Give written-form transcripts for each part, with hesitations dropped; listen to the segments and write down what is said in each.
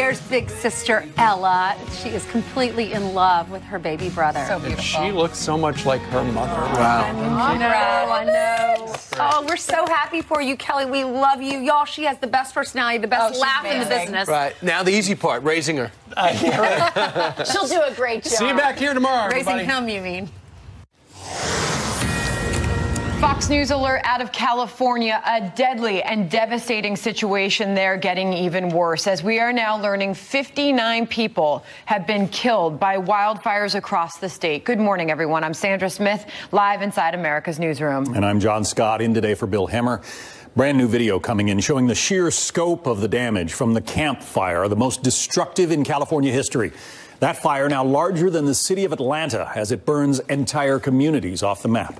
there's big sister Ella. She is completely in love with her baby brother. So beautiful. She looks so much like her mother. I know. Oh, we're so happy for you, Kelly. We love you. Y'all, she has the best personality, the best laugh in the business. Right. Now the easy part, raising her. She'll do a great job. See you back here tomorrow, everybody. Raising him, you mean? Fox News alert out of California, a deadly and devastating situation there, getting even worse. As we are now learning, 59 people have been killed by wildfires across the state. Good morning, everyone. I'm Sandra Smith, live inside America's Newsroom. And I'm John Scott, in today for Bill Hemmer. Brand new video coming in showing the sheer scope of the damage from the Camp Fire, the most destructive in California history. That fire now larger than the city of Atlanta as it burns entire communities off the map.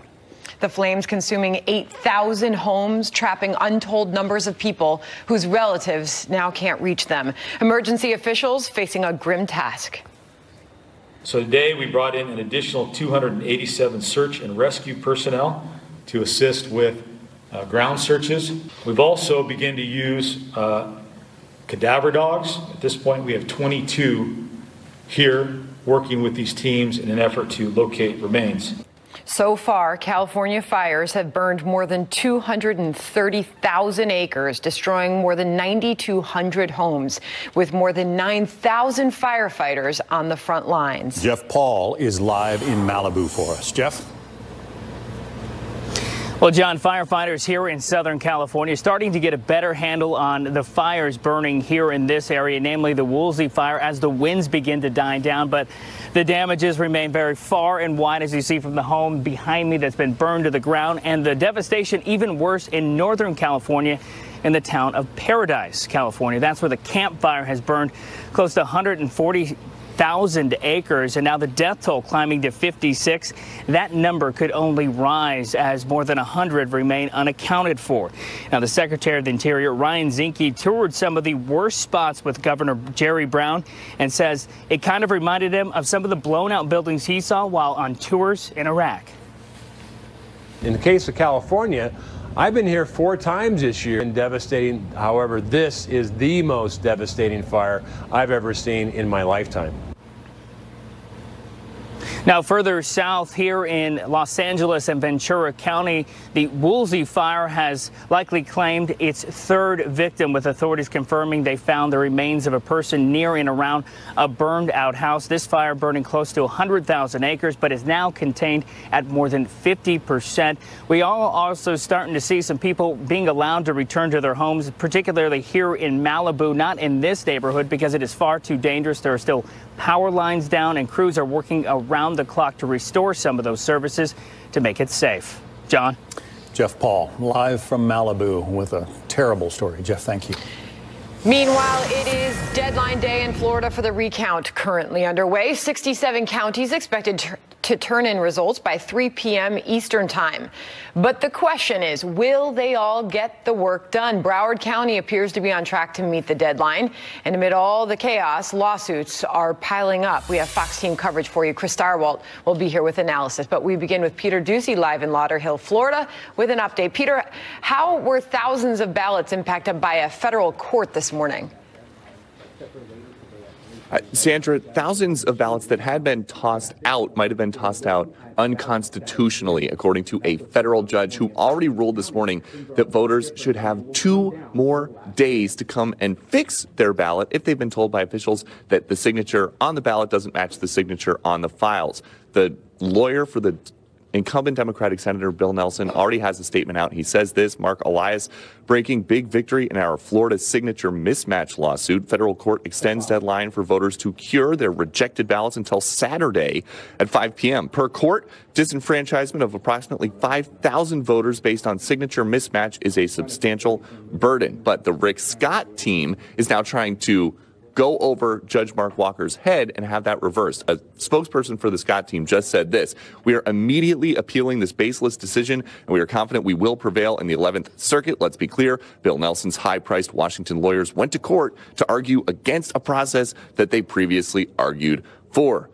The flames consuming 8,000 homes, trapping untold numbers of people whose relatives now can't reach them. Emergency officials facing a grim task. So today we brought in an additional 287 search and rescue personnel to assist with ground searches. We've also begun to use cadaver dogs. At this point we have 22 here working with these teams in an effort to locate remains. So far, California fires have burned more than 230,000 acres, destroying more than 9,200 homes, with more than 9,000 firefighters on the front lines. Jeff Paul is live in Malibu for us. Jeff? Well, John, firefighters here in Southern California are starting to get a better handle on the fires burning here in this area, namely the Woolsey fire, as the winds begin to die down. But the damages remain very far and wide, as you see from the home behind me that's been burned to the ground, and the devastation even worse in Northern California in the town of Paradise, California. That's where the Camp Fire has burned close to 140,000 acres, and now the death toll climbing to 56. That number could only rise as more than 100 remain unaccounted for. Now, the Secretary of the Interior, Ryan Zinke, toured some of the worst spots with Governor Jerry Brown and says it kind of reminded him of some of the blown out buildings he saw while on tours in Iraq. In the case of California, I've been here 4 times this year and devastating. However, this is the most devastating fire I've ever seen in my lifetime. Now, further south here in Los Angeles and Ventura County, the Woolsey fire has likely claimed its 3rd victim, with authorities confirming they found the remains of a person near and around a burned out house. This fire burning close to 100,000 acres, but is now contained at more than 50%. We are also starting to see some people being allowed to return to their homes, particularly here in Malibu, not in this neighborhood because it is far too dangerous. There are still power lines down, and crews are working around the clock to restore some of those services to make it safe. John? Jeff Paul, live from Malibu with a terrible story. Jeff, thank you. Meanwhile, it is deadline day in Florida for the recount currently underway. 67 counties expected to turn in results by 3 p.m. Eastern time. But the question is, will they all get the work done? Broward County appears to be on track to meet the deadline. And amid all the chaos, lawsuits are piling up. We have Fox team coverage for you. Chris Starwalt will be here with analysis. But we begin with Peter Ducey live in Lauderhill, Florida, with an update. Peter, how were thousands of ballots impacted by a federal court this morning? Sandra, thousands of ballots that had been tossed out might have been tossed out unconstitutionally, according to a federal judge who already ruled this morning that voters should have 2 more days to come and fix their ballot if they've been told by officials that the signature on the ballot doesn't match the signature on the files. The lawyer for the incumbent Democratic Senator Bill Nelson already has a statement out. He says this: Mark Elias, breaking big victory in our Florida signature mismatch lawsuit. Federal court extends deadline for voters to cure their rejected ballots until Saturday at 5 p.m. Per court, disenfranchisement of approximately 5,000 voters based on signature mismatch is a substantial burden. But the Rick Scott team is now trying to go over Judge Mark Walker's head and have that reversed. A spokesperson for the Scott team just said this: we are immediately appealing this baseless decision, and we are confident we will prevail in the 11th Circuit. Let's be clear, Bill Nelson's high-priced Washington lawyers went to court to argue against a process that they previously argued for.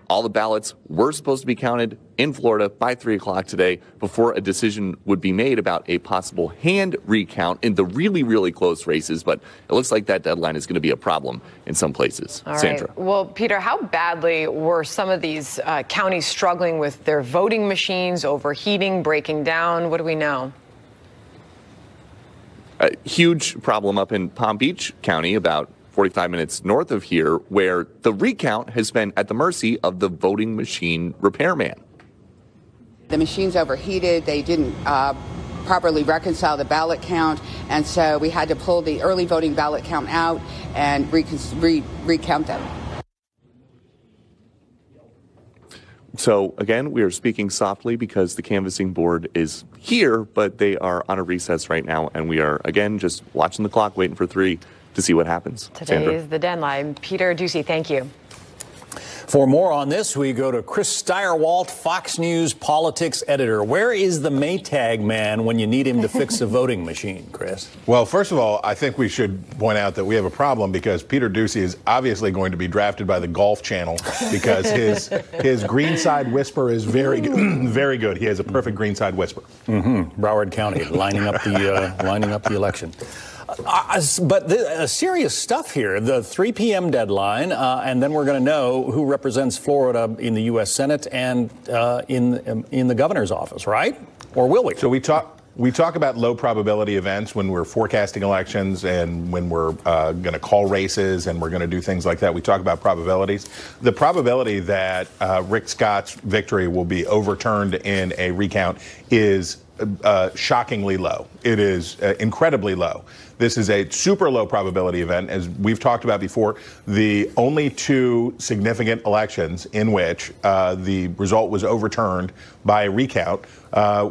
All the ballots were supposed to be counted in Florida by 3 o'clock today before a decision would be made about a possible hand recount in the really, really close races. But it looks like that deadline is going to be a problem in some places. All Sandra. right. Well, Peter, how badly were some of these counties struggling with their voting machines, overheating, breaking down? What do we know? A huge problem up in Palm Beach County, about 45 minutes north of here, where the recount has been at the mercy of the voting machine repairman. The machines overheated. They didn't properly reconcile the ballot count, and so we had to pull the early voting ballot count out and recount them. So, again, we are speaking softly because the canvassing board is here, but they are on a recess right now, and we are, again, just watching the clock, waiting for 3 to see what happens. Today Sandra. is the deadline. Peter Ducey, thank you. For more on this, we go to Chris Steyerwalt, Fox News politics editor. Where is the Maytag man when you need him to fix a voting machine, Chris? Well, first of all, I think we should point out that we have a problem because Peter Ducey is obviously going to be drafted by the Golf Channel because his greenside whisper is very very good. He has a perfect greenside whisper. Broward County lining up the election. But serious stuff here. The 3 p.m. deadline, and then we're going to know who represents Florida in the U.S. Senate and in the governor's office, right? Or will we? So we talk about low probability events when we're forecasting elections and when we're going to call races and we're going to do things like that. We talk about probabilities. The probability that Rick Scott's victory will be overturned in a recount is shockingly low. It is incredibly low. This is a super low probability event. As we've talked about before, the only 2 significant elections in which the result was overturned by a recount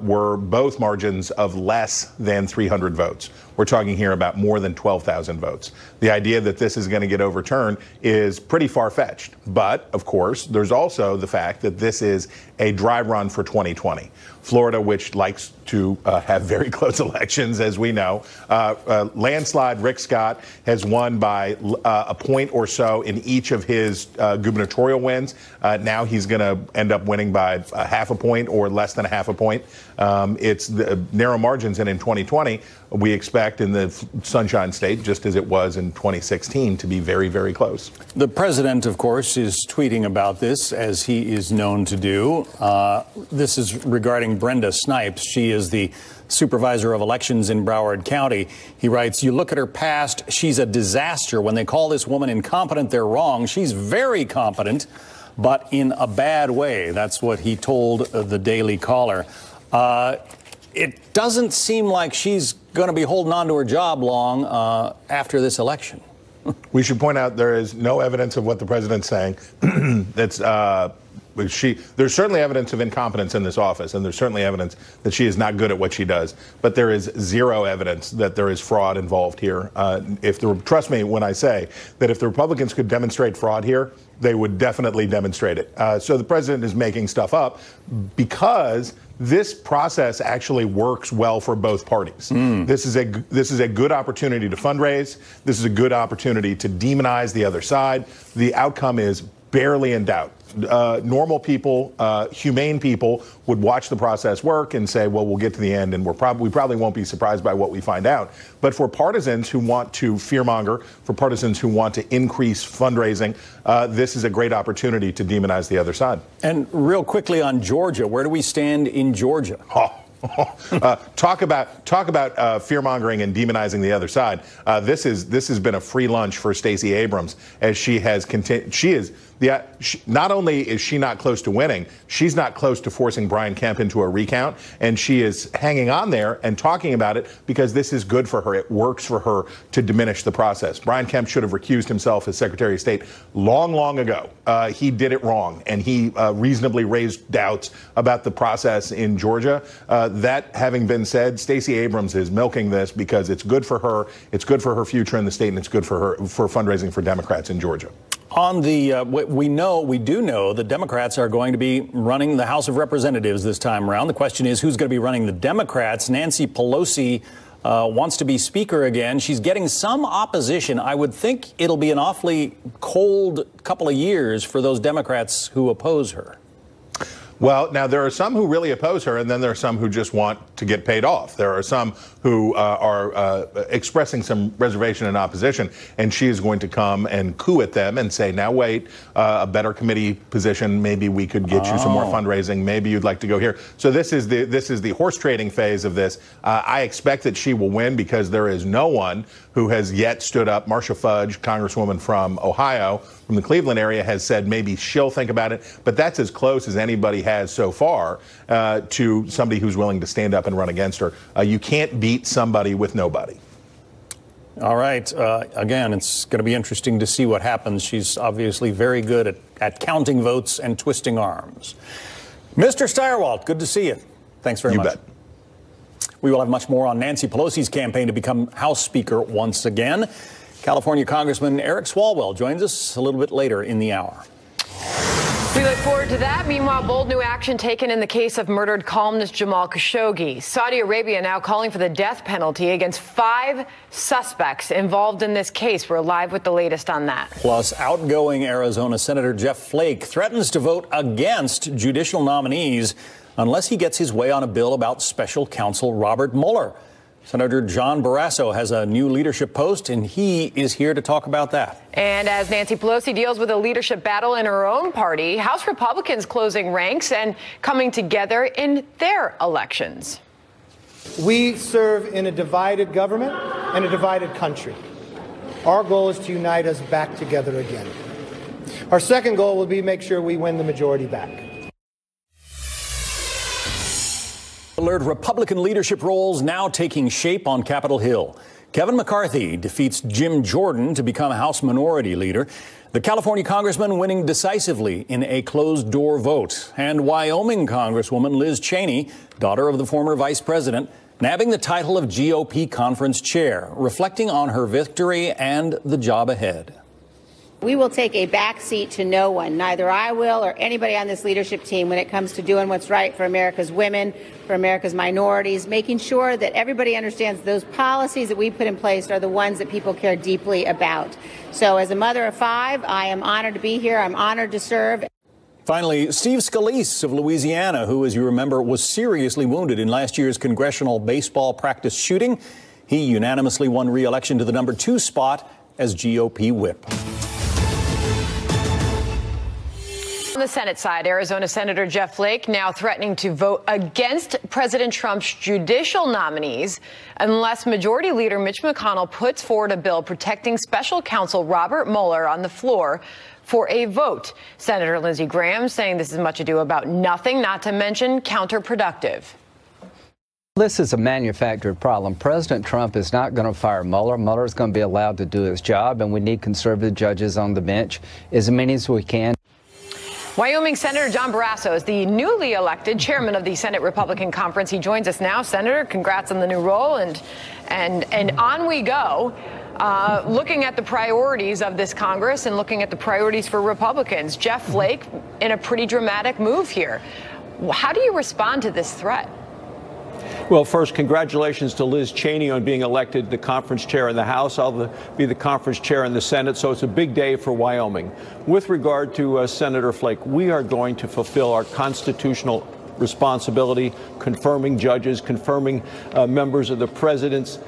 were both margins of less than 300 votes. We're talking here about more than 12,000 votes. The idea that this is going to get overturned is pretty far-fetched. But, of course, there's also the fact that this is a dry run for 2020. Florida, which likes to have very close elections, as we know, landslide, Rick Scott has won by a point or so in each of his gubernatorial wins. Now he's going to end up winning by half a point or less than a half a point. It's the narrow margins, and in 2020, we expect in the Sunshine State, just as it was in 2016, to be very, very close. The president, of course, is tweeting about this, as he is known to do. This is regarding Brenda Snipes. She is the supervisor of elections in Broward County. He writes, "You look at her past, she's a disaster. When they call this woman incompetent, they're wrong. She's very competent, but in a bad way." That's what he told the Daily Caller. It doesn't seem like she's going to be holding on to her job long after this election. We should point out there is no evidence of what the president's saying. There's certainly evidence of incompetence in this office, and there's certainly evidence that she is not good at what she does. But there is zero evidence that there is fraud involved here. Trust me when I say that if the Republicans could demonstrate fraud here, they would definitely demonstrate it. So the president is making stuff up because this process actually works well for both parties. This is a good opportunity to fundraise. This is a good opportunity to demonize the other side. The outcome is barely in doubt. Normal people, humane people would watch the process work and say, well, we'll get to the end and we probably won't be surprised by what we find out. But for partisans who want to fearmonger, for partisans who want to increase fundraising, this is a great opportunity to demonize the other side. And real quickly on Georgia, where do we stand in Georgia? Talk about fear-mongering and demonizing the other side. This has been a free lunch for Stacey Abrams, as she has continued. Not only is she not close to winning, she's not close to forcing Brian Kemp into a recount, and she is hanging on there and talking about it because this is good for her. It works for her to diminish the process. Brian Kemp should have recused himself as Secretary of State long ago. He did it wrong, and he reasonably raised doubts about the process in Georgia. That having been said, Stacey Abrams is milking this because it's good for her, it's good for her future in the state, and it's good for her for fundraising for Democrats in Georgia. On the, we do know the Democrats are going to be running the House of Representatives this time around. The question is who's going to be running the Democrats. Nancy Pelosi wants to be Speaker again. She's getting some opposition. I would think it'll be an awfully cold couple of years for those Democrats who oppose her. Well, now there are some who really oppose her, and then there are some who just want to get paid off. There are some who are expressing some reservation and opposition, and she is going to come and coo at them and say, now wait, a better committee position, maybe we could get you some more fundraising, maybe you'd like to go here. So this is the horse trading phase of this. I expect that she will win because there is no one who has yet stood up. Marcia Fudge, Congresswoman from Ohio, from the Cleveland area, has said maybe she'll think about it, but that's as close as anybody has so far to somebody who's willing to stand up and run against her. You can't beat somebody with nobody. All right. Again, it's going to be interesting to see what happens. She's obviously very good at counting votes and twisting arms. Mr. Steyerwalt, good to see you. Thanks very much. You bet. We will have much more on Nancy Pelosi's campaign to become House Speaker once again. California Congressman Eric Swalwell joins us a little bit later in the hour. We look forward to that. Meanwhile, bold new action taken in the case of murdered columnist Jamal Khashoggi. Saudi Arabia now calling for the death penalty against 5 suspects involved in this case. We're live with the latest on that. Plus, outgoing Arizona Senator Jeff Flake threatens to vote against judicial nominees unless he gets his way on a bill about special counsel Robert Mueller. Senator John Barrasso has a new leadership post, and he is here to talk about that. And as Nancy Pelosi deals with a leadership battle in her own party, House Republicans closing ranks and coming together in their elections. We serve in a divided government and a divided country. Our goal is to unite us back together again. Our second goal will be to make sure we win the majority back. Alert Republican leadership roles now taking shape on Capitol Hill. Kevin McCarthy defeats Jim Jordan to become House Minority Leader. The California congressman winning decisively in a closed-door vote. And Wyoming Congresswoman Liz Cheney, daughter of the former vice president, nabbing the title of GOP conference chair, reflecting on her victory and the job ahead. We will take a back seat to no one, neither I will or anybody on this leadership team, when it comes to doing what's right for America's women, for America's minorities, making sure that everybody understands those policies that we put in place are the ones that people care deeply about. So as a mother of 5, I am honored to be here. I'm honored to serve. Finally, Steve Scalise of Louisiana, who, as you remember, was seriously wounded in last year's congressional baseball practice shooting. He unanimously won re-election to the number 2 spot as GOP whip. On the Senate side, Arizona Senator Jeff Flake now threatening to vote against President Trump's judicial nominees unless Majority Leader Mitch McConnell puts forward a bill protecting special counsel Robert Mueller on the floor for a vote. Senator Lindsey Graham saying this is much ado about nothing, not to mention counterproductive. This is a manufactured problem. President Trump is not going to fire Mueller. Mueller is going to be allowed to do his job, and we need conservative judges on the bench, as many as we can. Wyoming Senator John Barrasso is the newly elected chairman of the Senate Republican Conference. He joins us now. Senator, congrats on the new role, and on we go. Looking at the priorities of this Congress and looking at the priorities for Republicans, Jeff Flake in a pretty dramatic move here. How do you respond to this threat? Well, first, congratulations to Liz Cheney on being elected the conference chair in the House. I'll be the conference chair in the Senate, so it's a big day for Wyoming. With regard to Senator Flake, we are going to fulfill our constitutional responsibility, confirming judges, confirming members of the president's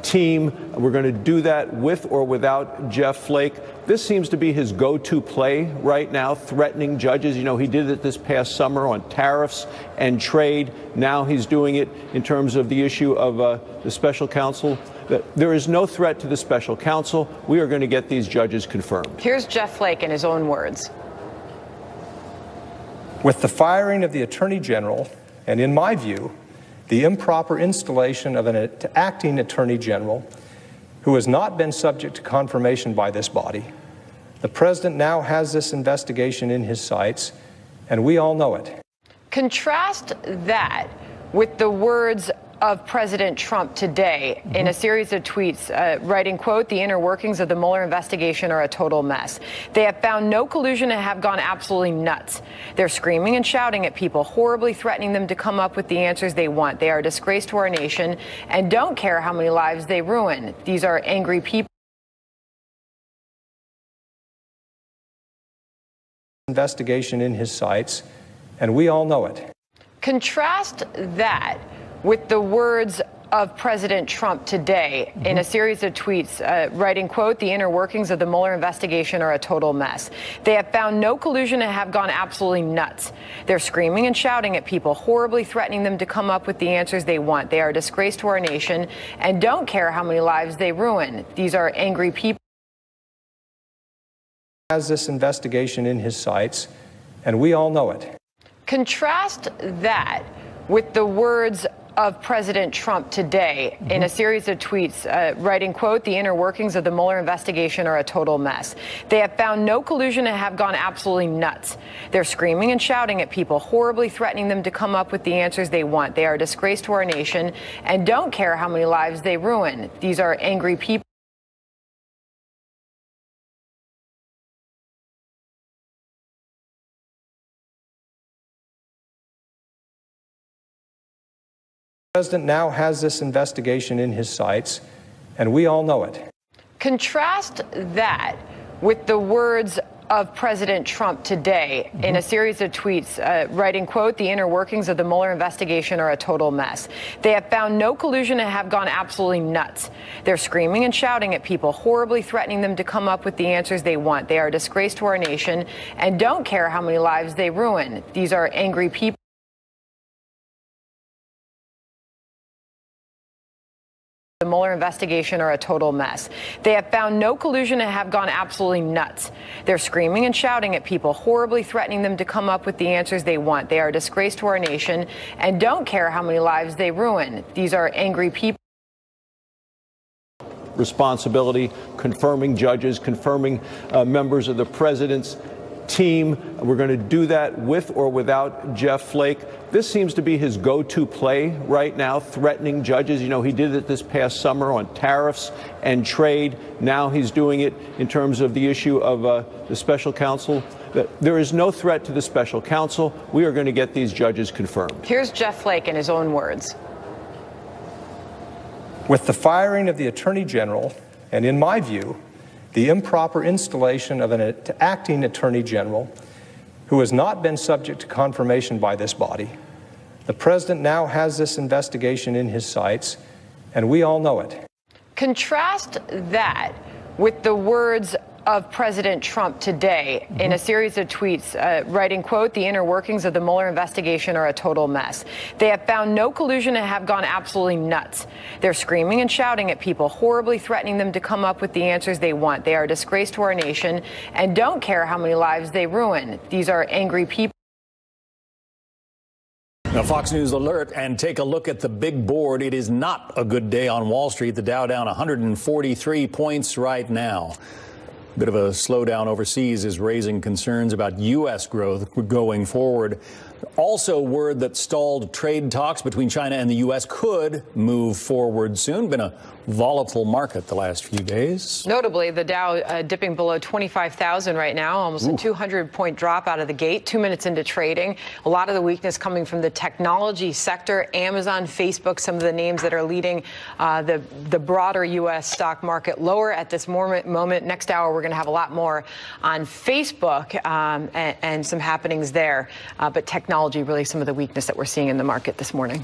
team. We're going to do that with or without Jeff Flake. This seems to be his go-to play right now, threatening judges. You know, he did it this past summer on tariffs and trade. Now he's doing it in terms of the issue of the special counsel. There is no threat to the special counsel. We are going to get these judges confirmed. Here's Jeff Flake in his own words. With the firing of the Attorney General, and in my view, the improper installation of an acting Attorney General who has not been subject to confirmation by this body, the President now has this investigation in his sights, and we all know it. Contrast that with the words of President Trump today in a series of tweets, writing, quote, "The inner workings of the Mueller investigation are a total mess. They have found no collusion and have gone absolutely nuts. They're screaming and shouting at people, horribly threatening them to come up with the answers they want. They are a disgrace to our nation and don't care how many lives they ruin. These are angry people." Investigation in his sights, and we all know it. Contrast that with the words of President Trump today in a series of tweets, writing, quote, "The inner workings of the Mueller investigation are a total mess. They have found no collusion and have gone absolutely nuts. They're screaming and shouting at people, horribly threatening them to come up with the answers they want. They are a disgrace to our nation and don't care how many lives they ruin. These are angry people." Has this investigation in his sights, and we all know it. Contrast that with the words of President Trump today in a series of tweets, writing, quote, "The inner workings of the Mueller investigation are a total mess. They have found no collusion and have gone absolutely nuts. They're screaming and shouting at people, horribly threatening them to come up with the answers they want. They are a disgrace to our nation and don't care how many lives they ruin. These are angry people. The president now has this investigation in his sights, and we all know it. Contrast that with the words of President Trump today in a series of tweets, writing, quote, "The inner workings of the Mueller investigation are a total mess. They have found no collusion and have gone absolutely nuts. They're screaming and shouting at people, horribly threatening them to come up with the answers they want. They are a disgrace to our nation and don't care how many lives they ruin. These are angry people." The Mueller investigation are a total mess. They have found no collusion and have gone absolutely nuts. They're screaming and shouting at people, horribly threatening them to come up with the answers they want. They are a disgrace to our nation and don't care how many lives they ruin. These are angry people. Responsibility, confirming judges, confirming members of the president's team. We're going to do that with or without Jeff Flake. This seems to be his go-to play right now, threatening judges. You know, he did it this past summer on tariffs and trade. Now he's doing it in terms of the issue of the special counsel. There is no threat to the special counsel. We are going to get these judges confirmed. Here's Jeff Flake in his own words. With the firing of the Attorney General, and in my view, the improper installation of an acting Attorney General who has not been subject to confirmation by this body, the President now has this investigation in his sights, and we all know it. Contrast that with the words of President Trump today in a series of tweets, writing, quote, "The inner workings of the Mueller investigation are a total mess. They have found no collusion and have gone absolutely nuts. They're screaming and shouting at people, horribly threatening them to come up with the answers they want. They are a disgrace to our nation and don't care how many lives they ruin. These are angry people." Now, Fox News alert, and take a look at the big board. It is not a good day on Wall Street. The Dow down 143 points right now. A bit of a slowdown overseas is raising concerns about U.S. growth going forward. Also, word that stalled trade talks between China and the U.S. could move forward soon. Been a volatile market the last few days. Notably, the Dow dipping below 25,000 right now, almost a 200-point drop out of the gate, 2 minutes into trading. A lot of the weakness coming from the technology sector, Amazon, Facebook, some of the names that are leading the broader U.S. stock market lower at this moment. Next hour, we're going to have a lot more on Facebook and some happenings there. But technology, really some of the weakness that we're seeing in the market this morning.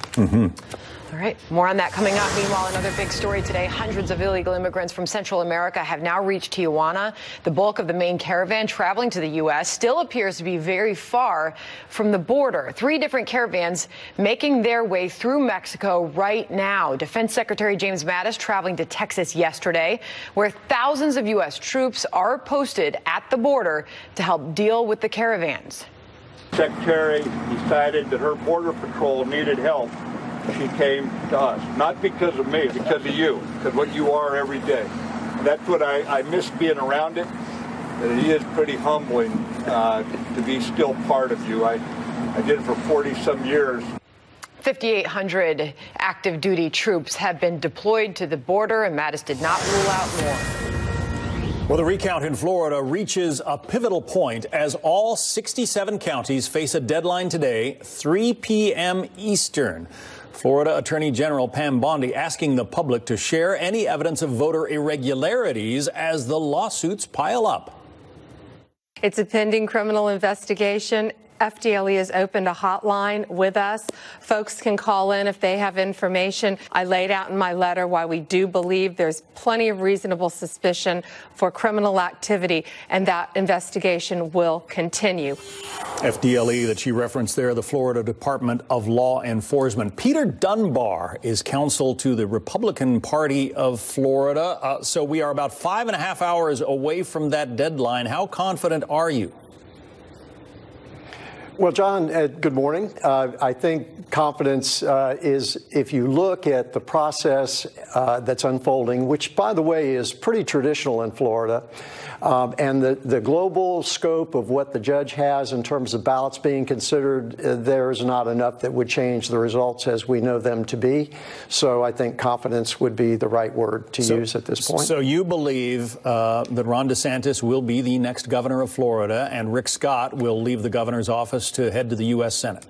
All right, more on that coming up. Meanwhile, another big story today. Hundreds of illegal immigrants from Central America have now reached Tijuana. The bulk of the main caravan traveling to the U.S. still appears to be very far from the border. 3 different caravans making their way through Mexico right now. Defense Secretary James Mattis traveling to Texas yesterday, where thousands of U.S. troops are posted at the border to help deal with the caravans. Secretary decided that her border patrol needed help. She came to us, not because of me, because of you, because what you are every day. That's what I miss being around it, but it is pretty humbling to be still part of you. I did it for 40-some years. 5,800 active duty troops have been deployed to the border, and Mattis did not rule out more. Well, the recount in Florida reaches a pivotal point as all 67 counties face a deadline today, 3 p.m. Eastern. Florida Attorney General Pam Bondi asking the public to share any evidence of voter irregularities as the lawsuits pile up. It's a pending criminal investigation. FDLE has opened a hotline with us. Folks can call in if they have information. I laid out in my letter why we do believe there's plenty of reasonable suspicion for criminal activity, and that investigation will continue. FDLE that she referenced there, the Florida Department of Law Enforcement. Peter Dunbar is counsel to the Republican Party of Florida. So we are about 5.5 hours away from that deadline. How confident are you? Well, John, good morning. I think confidence is, if you look at the process that's unfolding, which, by the way, is pretty traditional in Florida, and the global scope of what the judge has in terms of ballots being considered, there's not enough that would change the results as we know them to be. So I think confidence would be the right word to use at this point. So you believe that Ron DeSantis will be the next governor of Florida, and Rick Scott will leave the governor's office to head to the U.S. Senate?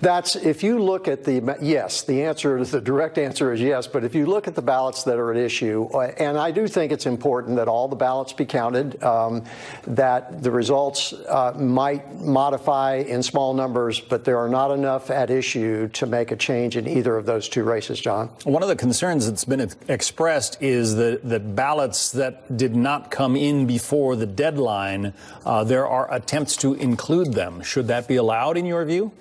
That's, if you look at yes, the direct answer is yes, but if you look at the ballots that are at issue, and I do think it's important that all the ballots be counted, that the results might modify in small numbers, but there are not enough at issue to make a change in either of those two races, John. One of the concerns that's been expressed is that ballots that did not come in before the deadline, there are attempts to include them. Should that be allowed in your view?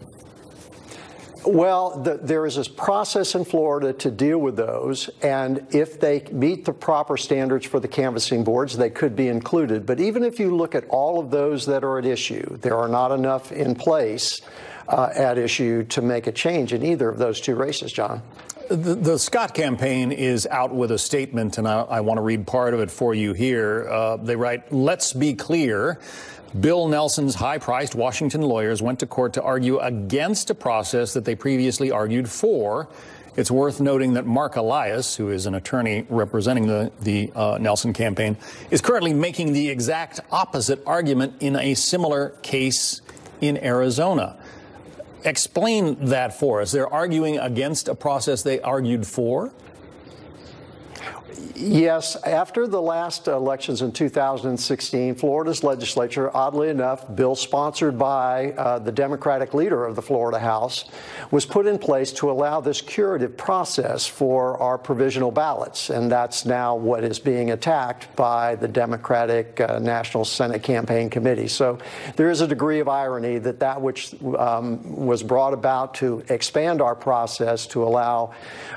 Well, there is a process in Florida to deal with those, and if they meet the proper standards for the canvassing boards, they could be included. But even if you look at all of those that are at issue, there are not enough in place at issue to make a change in either of those two races, John. The Scott campaign is out with a statement, and I want to read part of it for you here. They write, "Let's be clear. Bill Nelson's high-priced Washington lawyers went to court to argue against a process that they previously argued for. It's worth noting that Mark Elias, who is an attorney representing the Nelson campaign, is currently making the exact opposite argument in a similar case in Arizona." Explain that for us. They're arguing against a process they argued for? Yes, after the last elections in 2016, Florida's legislature, oddly enough, bill sponsored by the Democratic leader of the Florida House, was put in place to allow this curative process for our provisional ballots. And that's now what is being attacked by the Democratic National Senate Campaign Committee. So there is a degree of irony that that which was brought about to expand our process to allow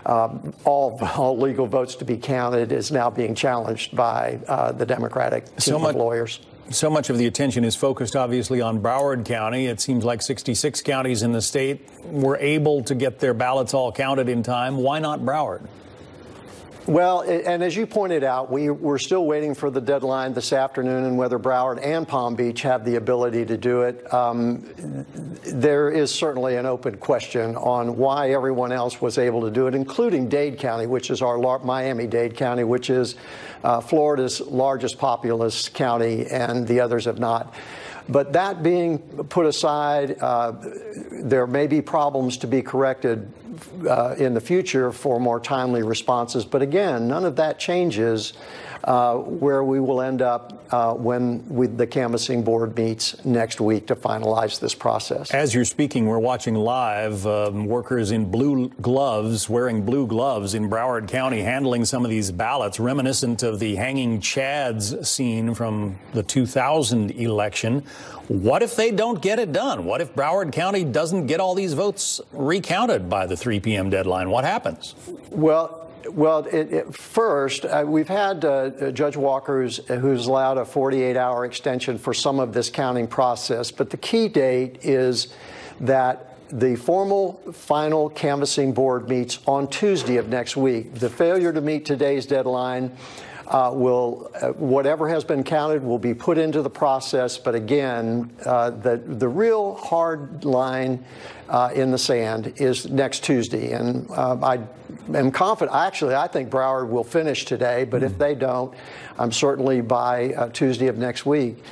all legal votes to be counted is now being challenged by the Democratic team of lawyers. So much of the attention is focused, obviously, on Broward County. It seems like 66 counties in the state were able to get their ballots all counted in time. Why not Broward? Well, and as you pointed out, we're still waiting for the deadline this afternoon and whether Broward and Palm Beach have the ability to do it. There is certainly an open question on why everyone else was able to do it, including Dade County, which is our Miami-Dade County, which is Florida's largest populous county, and the others have not. But that being put aside, there may be problems to be corrected in the future for more timely responses. But again, none of that changes where we will end up when the canvassing board meets next week to finalize this process. As you're speaking, we're watching live workers in blue gloves, wearing blue gloves in Broward County, handling some of these ballots, reminiscent of the hanging chads scene from the 2000 election. What if they don't get it done? What if Broward County doesn't get all these votes recounted by the 3 p.m. deadline? What happens? Well, first, we've had Judge Walker, who's allowed a 48-hour extension for some of this counting process. But the key date is that the formal final canvassing board meets on Tuesday of next week. The failure to meet today's deadline whatever has been counted will be put into the process. But again, the real hard line in the sand is next Tuesday. And I am confident. Actually, I think Broward will finish today. But if they don't, I'm certainly by Tuesday of next week.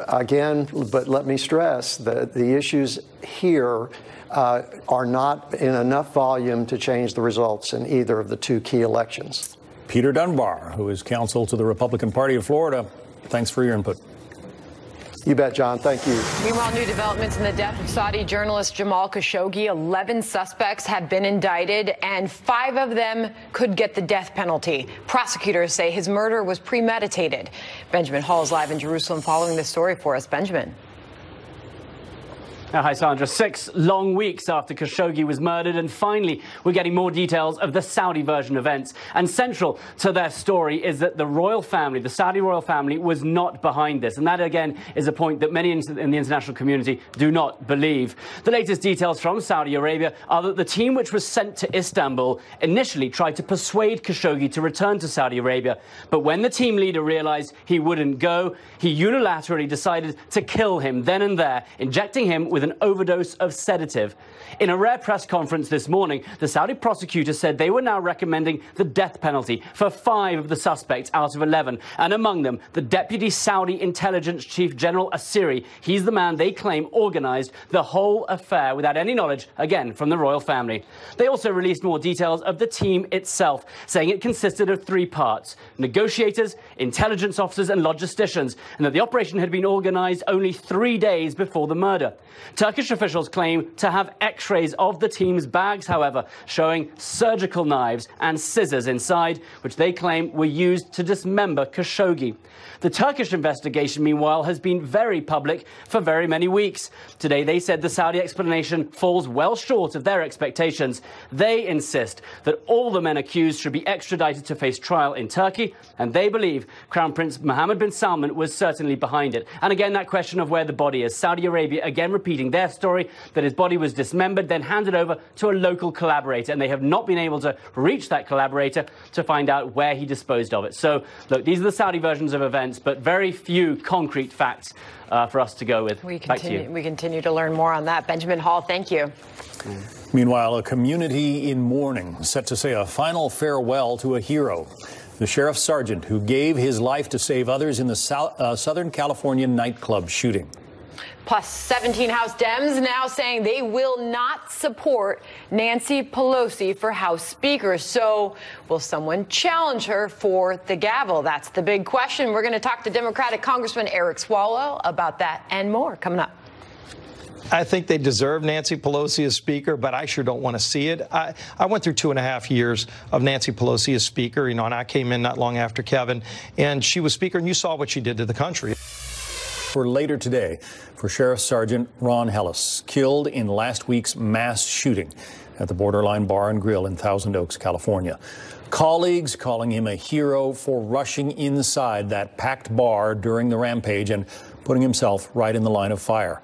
Again, but let me stress that the issues here are not in enough volume to change the results in either of the two key elections. Peter Dunbar, who is counsel to the Republican Party of Florida, thanks for your input. You bet, John. Thank you. Meanwhile, new developments in the death of Saudi journalist Jamal Khashoggi. 11 suspects have been indicted, and 5 of them could get the death penalty. Prosecutors say his murder was premeditated. Benjamin Hall is live in Jerusalem following this story for us. Benjamin. Hi, Sandra. 6 long weeks after Khashoggi was murdered, and finally we're getting more details of the Saudi version of events. And central to their story is that the royal family, the Saudi royal family, was not behind this. And that, again, is a point that many in the international community do not believe. The latest details from Saudi Arabia are that the team which was sent to Istanbul initially tried to persuade Khashoggi to return to Saudi Arabia. But when the team leader realized he wouldn't go, he unilaterally decided to kill him then and there, injecting him with an overdose of sedative. In a rare press conference this morning, the Saudi prosecutor said they were now recommending the death penalty for 5 of the suspects out of 11, and among them, the Deputy Saudi Intelligence Chief General Asiri. He's the man they claim organized the whole affair without any knowledge, again, from the royal family. They also released more details of the team itself, saying it consisted of 3 parts: negotiators, intelligence officers and logisticians, and that the operation had been organized only 3 days before the murder. Turkish officials claim to have X-rays of the team's bags, however, showing surgical knives and scissors inside, which they claim were used to dismember Khashoggi. The Turkish investigation, meanwhile, has been very public for very many weeks. Today, they said the Saudi explanation falls well short of their expectations. They insist that all the men accused should be extradited to face trial in Turkey, and they believe Crown Prince Mohammed bin Salman was certainly behind it. And again, that question of where the body is. Saudi Arabia again repeating their story that his body was dismembered, then handed over to a local collaborator, and they have not been able to reach that collaborator to find out where he disposed of it. So, look, these are the Saudi versions of events, but very few concrete facts for us to go with. We continue to learn more on that. Benjamin Hall, thank you. Meanwhile, a community in mourning set to say a final farewell to a hero, the sheriff's sergeant who gave his life to save others in the Southern California nightclub shooting. Plus, 17 House Dems now saying they will not support Nancy Pelosi for House Speaker. So will someone challenge her for the gavel? That's the big question. We're going to talk to Democratic Congressman Eric Swalwell about that and more coming up. I think they deserve Nancy Pelosi as Speaker, but I sure don't want to see it. I went through 2.5 years of Nancy Pelosi as Speaker, and I came in not long after Kevin, and she was Speaker, and you saw what she did to the country. For later today, for Sheriff Sergeant Ron Hellis, killed in last week's mass shooting at the Borderline Bar and Grill in Thousand Oaks, California. Colleagues calling him a hero for rushing inside that packed bar during the rampage and putting himself right in the line of fire.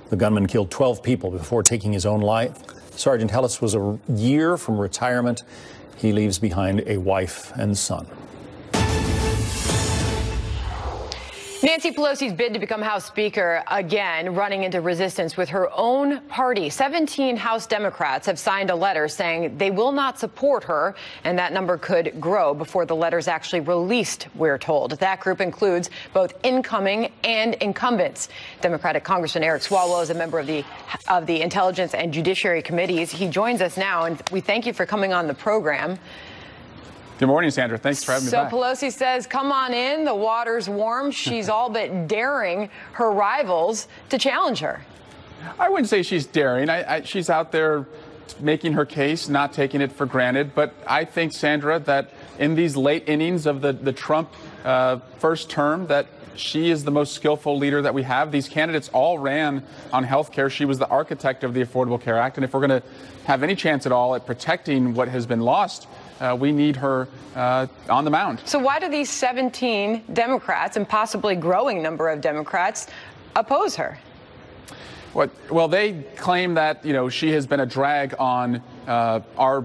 The gunman killed 12 people before taking his own life. Sergeant Hellis was a year from retirement. He leaves behind a wife and son. Nancy Pelosi's bid to become House Speaker again running into resistance with her own party. 17 House Democrats have signed a letter saying they will not support her, and that number could grow before the letter's actually released, we're told. That group includes both incoming and incumbents. Democratic Congressman Eric Swalwell is a member of the Intelligence and Judiciary Committees. He joins us now, and we thank you for coming on the program. Good morning, Sandra. Thanks for having me back. So Pelosi says, come on in, the water's warm. She's all but daring her rivals to challenge her. I wouldn't say she's daring. She's out there making her case, not taking it for granted. But I think, Sandra, that in these late innings of the Trump first term, that she is the most skillful leader that we have. These candidates all ran on health care. She was the architect of the Affordable Care Act. And if we're going to have any chance at all at protecting what has been lost, we need her on the mound. So why do these 17 Democrats and possibly growing number of Democrats oppose her? Well, they claim that, she has been a drag on our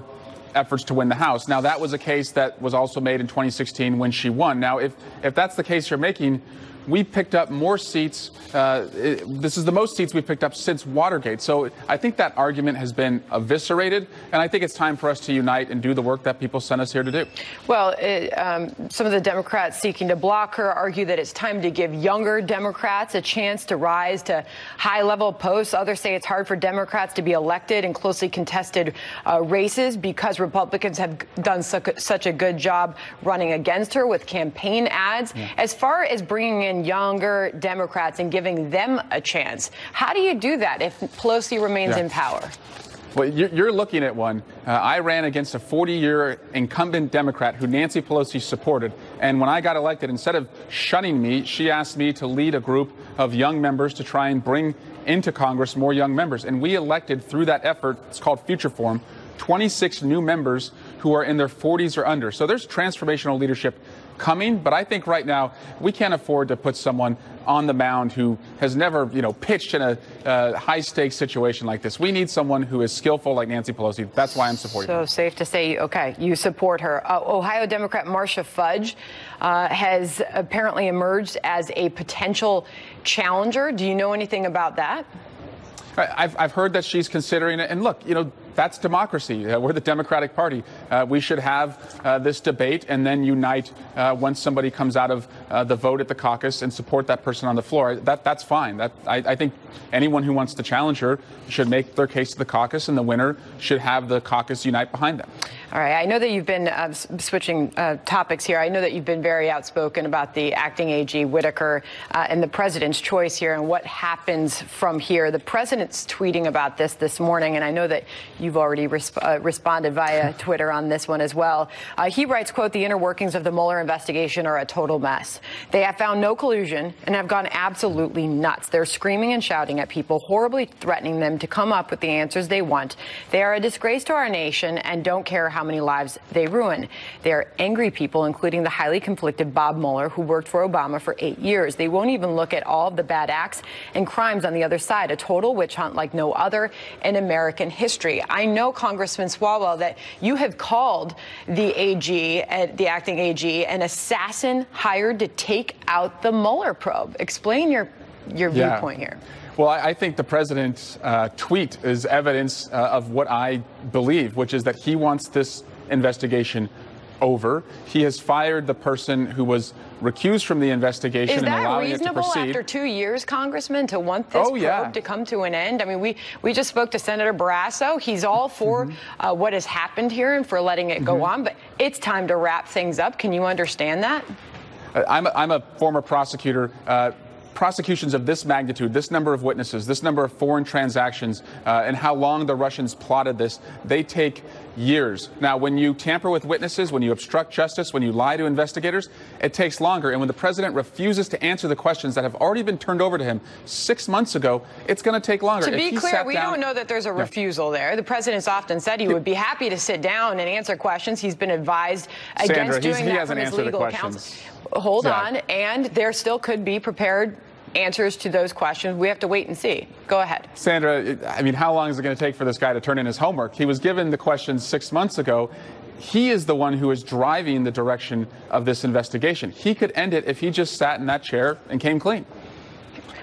efforts to win the House. Now, that was a case that was also made in 2016 when she won. Now, if that's the case you're making, we picked up more seats. This is the most seats we've picked up since Watergate. So I think that argument has been eviscerated, and I think it's time for us to unite and do the work that people sent us here to do. Well, some of the Democrats seeking to block her argue that it's time to give younger Democrats a chance to rise to high-level posts. Others say it's hard for Democrats to be elected in closely contested races because Republicans have done such a good job running against her with campaign ads. Yeah. As far as bringing in younger Democrats and giving them a chance, how do you do that if Pelosi remains in power? Well, you're looking at one. I ran against a 40-year incumbent Democrat who Nancy Pelosi supported. And when I got elected, instead of shunning me, she asked me to lead a group of young members to try and bring into Congress more young members. And we elected through that effort, it's called Future Forum, 26 new members who are in their 40s or under. So there's transformational leadership coming, but I think right now we can't afford to put someone on the mound who has never, pitched in a high-stakes situation like this. We need someone who is skillful like Nancy Pelosi. That's why I'm supporting her. So safe to say, okay, you support her. Ohio Democrat Marcia Fudge has apparently emerged as a potential challenger. Do you know anything about that? I've heard that she's considering it. And look, that's democracy. We're the Democratic Party. We should have this debate and then unite once somebody comes out of the vote at the caucus and support that person on the floor. That's fine. I think anyone who wants to challenge her should make their case to the caucus, and the winner should have the caucus unite behind them. All right. I know that you've been switching topics here. I know that you've been very outspoken about the acting AG Whitaker and the president's choice here and what happens from here. The president's tweeting about this morning, and I know that you've already responded via Twitter on this one as well. He writes, quote, "The inner workings of the Mueller investigation are a total mess. They have found no collusion and have gone absolutely nuts. They're screaming and shouting at people, horribly threatening them to come up with the answers they want. They are a disgrace to our nation and don't care how many lives they ruin. They are angry people, including the highly conflicted Bob Mueller, who worked for Obama for 8 years. They won't even look at all of the bad acts and crimes on the other side, a total witch hunt like no other in American history." I know, Congressman Swalwell, that you have called the AG, the acting AG, an assassin hired to take out the Mueller probe. Explain your viewpoint here. Well, I think the president's tweet is evidence of what I believe, which is that he wants this investigation over. He has fired the person who was recused from the investigation and allowing it to proceed. Is that reasonable after 2 years, Congressman, to want this probe to come to an end? I mean, we just spoke to Senator Barrasso. He's all for what has happened here and for letting it go on, but it's time to wrap things up. Can you understand that? I'm a former prosecutor. Prosecutions of this magnitude, this number of witnesses, this number of foreign transactions, and how long the Russians plotted this, they take years. Now, when you tamper with witnesses, when you obstruct justice, when you lie to investigators, it takes longer. And when the president refuses to answer the questions that have already been turned over to him 6 months ago, it's going to take longer. To be clear, we don't know that there's a refusal there. The president's often said he would be happy to sit down and answer questions. He's been advised against doing that from his legal counsel. Hold on, and there still could be prepared answers to those questions. We have to wait and see. Go ahead. Sandra, I mean, how long is it going to take for this guy to turn in his homework? He was given the questions 6 months ago. He is the one who is driving the direction of this investigation. He could end it if he just sat in that chair and came clean.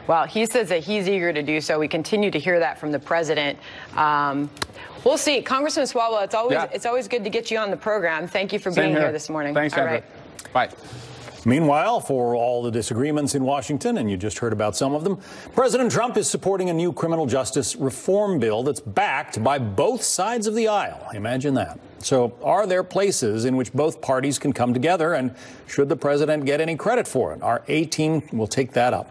Well, he says that he's eager to do so. We continue to hear that from the president. We'll see. Congressman Swalwell, it's always good to get you on the program. Thank you for being here this morning. Thanks, Sandra. All right. Bye. Meanwhile, for all the disagreements in Washington, and you just heard about some of them, President Trump is supporting a new criminal justice reform bill that's backed by both sides of the aisle. Imagine that. So are there places in which both parties can come together, and should the president get any credit for it? Our A-team will take that up.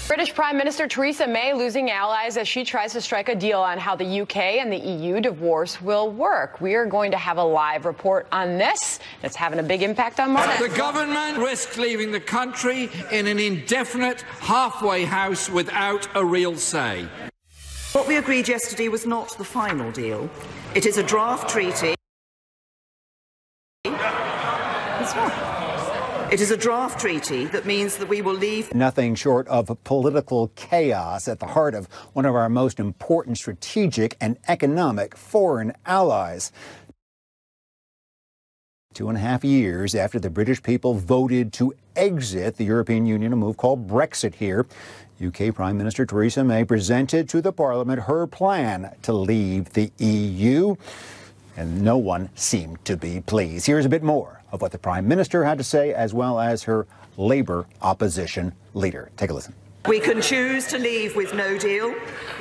British Prime Minister Theresa May losing allies as she tries to strike a deal on how the UK and the EU divorce will work. We are going to have a live report on this. It's having a big impact on markets. The government risks leaving the country in an indefinite halfway house without a real say. What we agreed yesterday was not the final deal. It is a draft treaty. It's not. It is a draft treaty that means that we will leave. Nothing short of political chaos at the heart of one of our most important strategic and economic foreign allies. 2.5 years after the British people voted to exit the European Union, a move called Brexit here, UK Prime Minister Theresa May presented to the Parliament her plan to leave the EU, and no one seemed to be pleased. Here's a bit more of what the Prime Minister had to say, as well as her Labour opposition leader. Take a listen. We can choose to leave with no deal,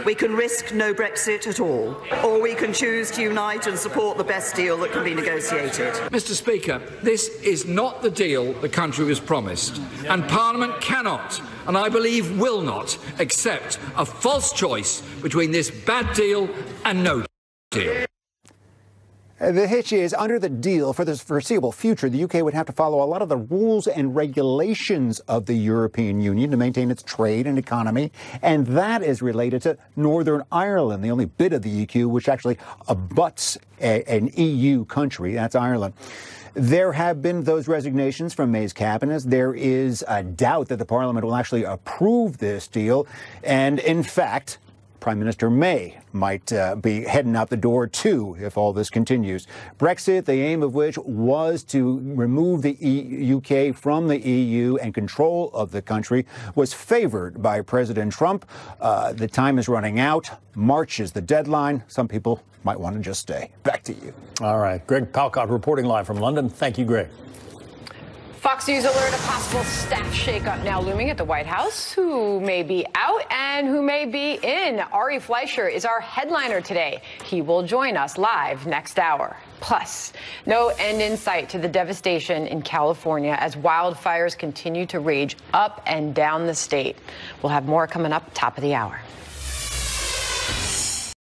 we can risk no Brexit at all, or we can choose to unite and support the best deal that can be negotiated. Mr. Speaker, this is not the deal the country was promised, and Parliament cannot, and I believe will not, accept a false choice between this bad deal and no deal. The hitch is, under the deal, for the foreseeable future, the UK would have to follow a lot of the rules and regulations of the European Union to maintain its trade and economy, and that is related to Northern Ireland, the only bit of the EU which actually abuts an EU country. That's Ireland. There have been those resignations from May's cabinet. There is a doubt that the Parliament will actually approve this deal, and in fact, Prime Minister May might be heading out the door, too, if all this continues. Brexit, the aim of which was to remove the UK from the EU and control of the country, was favored by President Trump. The time is running out. March is the deadline. Some people might want to just stay. Back to you. All right. Greg Palcott reporting live from London. Thank you, Greg. Fox News alert, a possible staff shakeup now looming at the White House. Who may be out and who may be in? Ari Fleischer is our headliner today. He will join us live next hour. Plus, no end in sight to the devastation in California as wildfires continue to rage up and down the state. We'll have more coming up top of the hour.